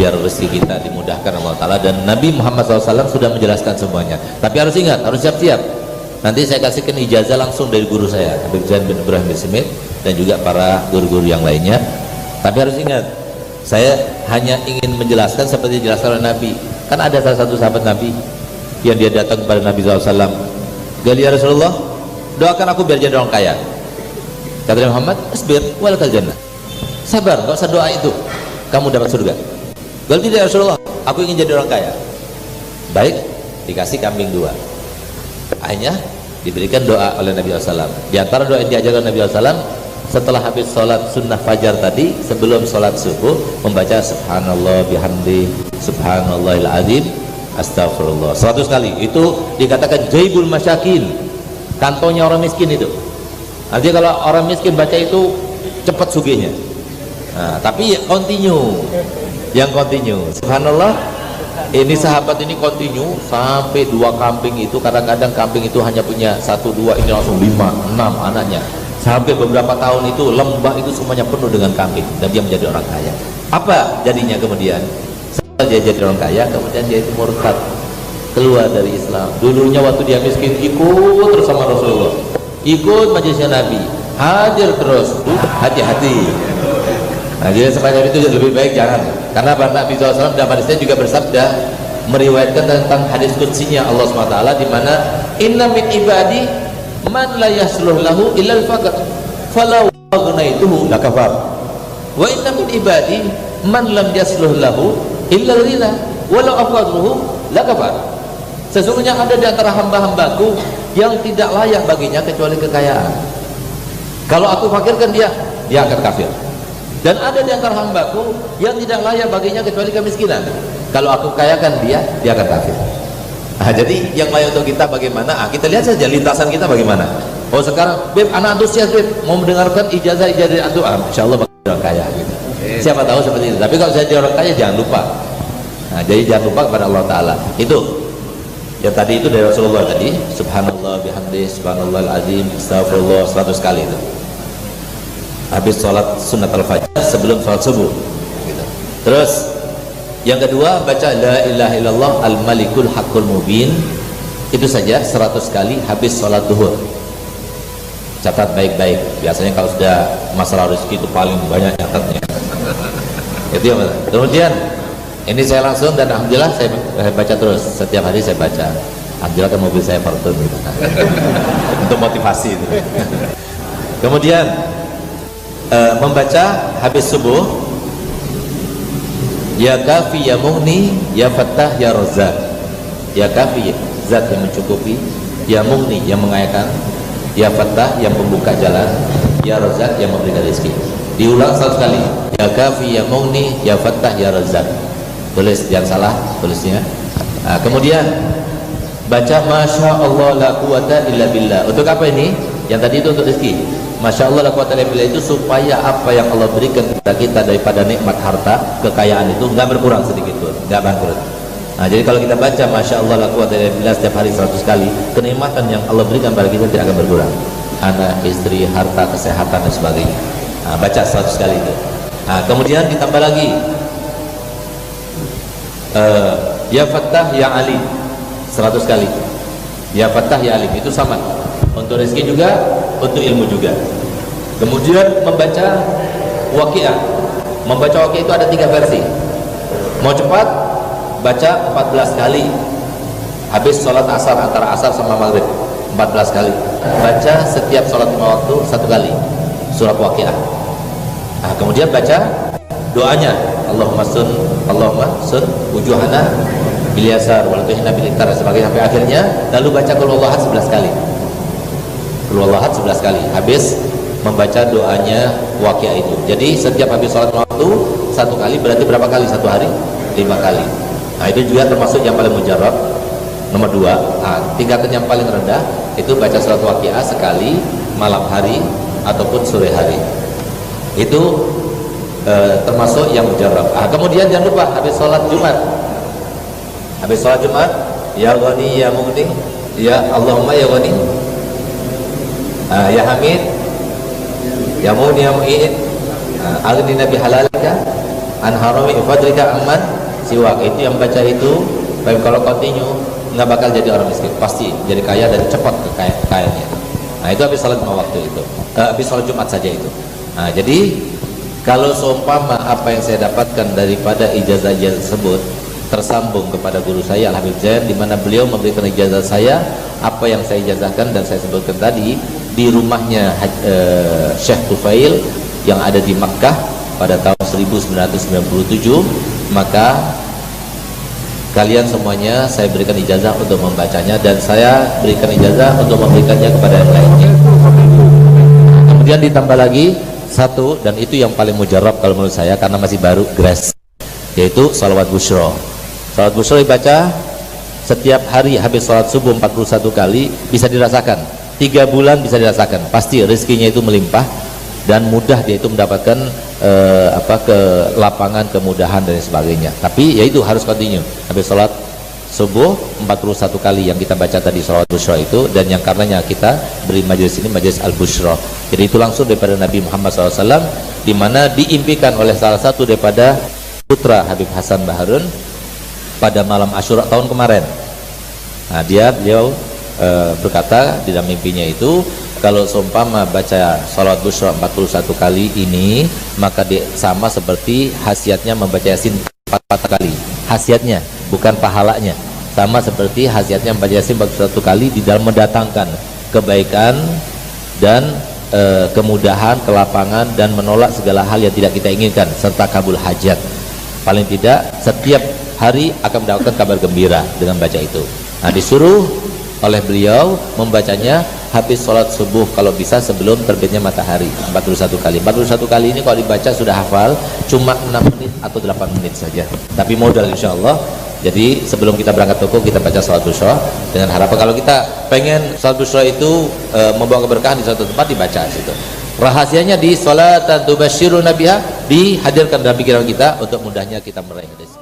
biar rezeki kita dimudahkan Allah Ta'ala. Dan Nabi Muhammad SAW sudah menjelaskan semuanya, tapi harus ingat, harus siap-siap. Nanti saya kasihkan ijazah langsung dari guru saya, Habib Zain bin Ibrahim bin Smith, dan juga para guru-guru yang lainnya. Tapi harus ingat, saya hanya ingin menjelaskan seperti dijelaskan oleh Nabi. Kan ada salah satu sahabat Nabi yang dia datang kepada Nabi SAW, "Gali ya Rasulullah, doakan aku biar jadi orang kaya." Kata Nabi Muhammad, "Asbir walakal jannah." Sabar, gak usah doa itu, kamu dapat surga. "Gali tidak ya Rasulullah, aku ingin jadi orang kaya." Baik, dikasih kambing 2. Akhirnya diberikan doa oleh Nabi SAW. Di antara doa yang diajarkan Nabi SAW, setelah habis sholat sunnah fajar tadi, sebelum sholat subuh, membaca subhanallah bihamdi subhanallahil azim astagfirullah 100 kali. Itu dikatakan jaibul masyakin, kantongnya orang miskin itu. Artinya kalau orang miskin baca itu cepat sugihnya. Nah, tapi continue, yang continue subhanallah. Ini sahabat ini continue sampai 2 kambing itu. Kadang-kadang kambing itu hanya punya 1-2, ini langsung 5-6 anaknya. Sampai beberapa tahun itu lembah itu semuanya penuh dengan kambing, dan dia menjadi orang kaya. Apa jadinya kemudian? Setelah dia jadi orang kaya, kemudian dia itu murtad, keluar dari Islam. Dulunya waktu dia miskin ikut terus sama Rasulullah, ikut majelisnya Nabi, hadir terus. Hati-hati. Nah, jadi semacam itu lebih baik jangan. Karena Nabi SAW dalam hadisnya juga bersabda, meriwayatkan tentang hadis qudsinya Allah SWT, di mana inna min ibadi man la yasluh lahu illa al-faqr falau aghnaytuhu lakafar wa inna min ibadi man lam yasluh lahu illa al-ghina walau afqadruhu lakafar. Sesungguhnya ada di antara hamba-hambaku yang tidak layak baginya kecuali kekayaan. Kalau aku fakirkan dia akan kafir. Dan ada di antara hambaku yang tidak layak baginya kecuali kemiskinan. Kalau aku kayakan dia akan kafir. Nah, jadi yang layak untuk kita bagaimana? Kita lihat saja lintasan kita bagaimana. Oh sekarang, Beb, anak antusias, Beb, mau mendengarkan ijazah dari antum, insya Allah bakal orang kaya. Gitu. Siapa tahu seperti itu. Tapi kalau saya jadi orang kaya jangan lupa. Nah, jadi jangan lupa kepada Allah Ta'ala. Itu yang tadi itu dari Rasulullah tadi, subhanallah bihamdi subhanallahil azim astagfirullah 100 kali itu. Habis sholat sunat al-fajr sebelum sholat subuh gitu. Terus yang kedua baca la ilaha illallah al-malikul haqqul mubin, itu saja 100 kali habis sholat duhur. Catat baik-baik, biasanya kalau sudah masalah rezeki itu paling banyak catatnya. Itu yang kemudian ini saya langsung, dan alhamdulillah saya baca terus, setiap hari saya baca. Alhamdulillah kan mobil saya Fortune gitu. Untuk motivasi itu. Kemudian membaca habis subuh ya kafi ya mughni ya fattah ya razzaq. Ya kafi, zat yang mencukupi, ya mughni yang mengayakan, ya fattah yang membuka jalan, ya razzaq yang memberikan rezeki. Diulang 100 kali, ya kafi ya mughni ya fattah ya razzaq. Tulis, jangan salah tulisnya. Nah, kemudian baca masya Allah la quwata illa billah. Untuk apa ini? Yang tadi itu untuk rezeki. Masya Allah la quwata illa billah itu supaya apa yang Allah berikan kepada kita daripada nikmat harta, kekayaan itu nggak berkurang sedikit pun, nggak bangkrut. Nah, jadi kalau kita baca masya Allah la quwata illa billah setiap hari 100 kali, kenikmatan yang Allah berikan pada kita tidak akan berkurang. Anak, istri, harta, kesehatan dan sebagainya. Nah, baca 100 kali itu. Nah, kemudian ditambah lagi ya Fattah ya Alim 100 kali. Ya Fattah ya Alim itu sama, untuk rezeki juga, untuk ilmu juga. Kemudian membaca Waqiah. Membaca Waqiah itu ada 3 versi. Mau cepat baca 14 kali habis sholat asar, antara asar sama maghrib 14 kali. Baca setiap sholat 5 waktu 1 kali surat Waqiah. Nah, kemudian baca doanya, Allahumma sun wujuhana bil yasar wal tuhina bil iktar sebagai sampai akhirnya. Lalu baca qul huwallahu ahad 11 kali. Qul huwallahu ahad 11 kali habis membaca doanya Waqiah itu. Jadi setiap habis sholat waktu 1 kali, berarti berapa kali satu hari? 5 kali. Nah, itu juga termasuk yang paling mujarab. Nomor 2, tingkatan yang paling rendah itu baca surat Waqiah sekali malam hari ataupun sore hari. Itu termasuk yang mujarab. Kemudian jangan lupa habis sholat Jumat. Habis sholat Jumat, ya Ghani ya Mughni, ya Allahumma ya Ghani, ya Hamid, ya Mughni ya Mu'in, aghnina bihalalika an harami fadrika amman siwak, itu yang baca itu kalau continue nggak bakal jadi orang miskin, pasti jadi kaya dan cepat ke kayanya. Nah itu habis salat 5 waktu itu, habis salat Jumat saja itu. Nah jadi kalau seumpama apa yang saya dapatkan daripada ijazah tersebut tersambung kepada guru saya Al-Habib Zain, di mana beliau memberikan ijazah saya, apa yang saya ijazahkan dan saya sebutkan tadi di rumahnya Syekh Tufail yang ada di Makkah pada tahun 1997, maka kalian semuanya saya berikan ijazah untuk membacanya dan saya berikan ijazah untuk memberikannya kepada yang lainnya. Kemudian ditambah lagi satu, dan itu yang paling mujarab kalau menurut saya karena masih baru, grace, yaitu salawat busyra. Salawat busyra dibaca setiap hari habis salat subuh 41 kali, bisa dirasakan 3 bulan, bisa dirasakan pasti rezekinya itu melimpah dan mudah dia itu mendapatkan kelapangan, kemudahan dan sebagainya. Tapi ya itu harus continue habis salat subuh 41 kali yang kita baca tadi salawat busyra itu, dan yang karenanya kita beri majelis ini majelis al-busyra. Jadi itu langsung daripada Nabi Muhammad SAW, di mana diimpikan oleh salah satu daripada putra Habib Hasan Baharun pada malam Asyura tahun kemarin. Nah beliau berkata di dalam mimpinya itu, kalau seumpama baca salawat busyra 41 kali ini, maka sama seperti khasiatnya membaca Yasin 4 kali. Khasiatnya, bukan pahalanya. Sama seperti khasiatnya membaca Yasin 41 kali di dalam mendatangkan kebaikan dan kemudahan, kelapangan, dan menolak segala hal yang tidak kita inginkan, serta kabul hajat. Paling tidak setiap hari akan mendapatkan kabar gembira dengan baca itu. Nah disuruh oleh beliau membacanya habis sholat subuh kalau bisa sebelum terbitnya matahari 41 kali. 41 kali ini kalau dibaca sudah hafal, cuma 6 menit atau 8 menit saja, tapi modal insya Allah. Jadi sebelum kita berangkat toko kita baca sholat busyra dengan harapan kalau kita pengen sholat busyra itu membawa keberkahan di suatu tempat, dibaca situ. Rahasianya di sholatan tubasyiruna biha, dihadirkan dalam pikiran kita untuk mudahnya kita meraih rezeki.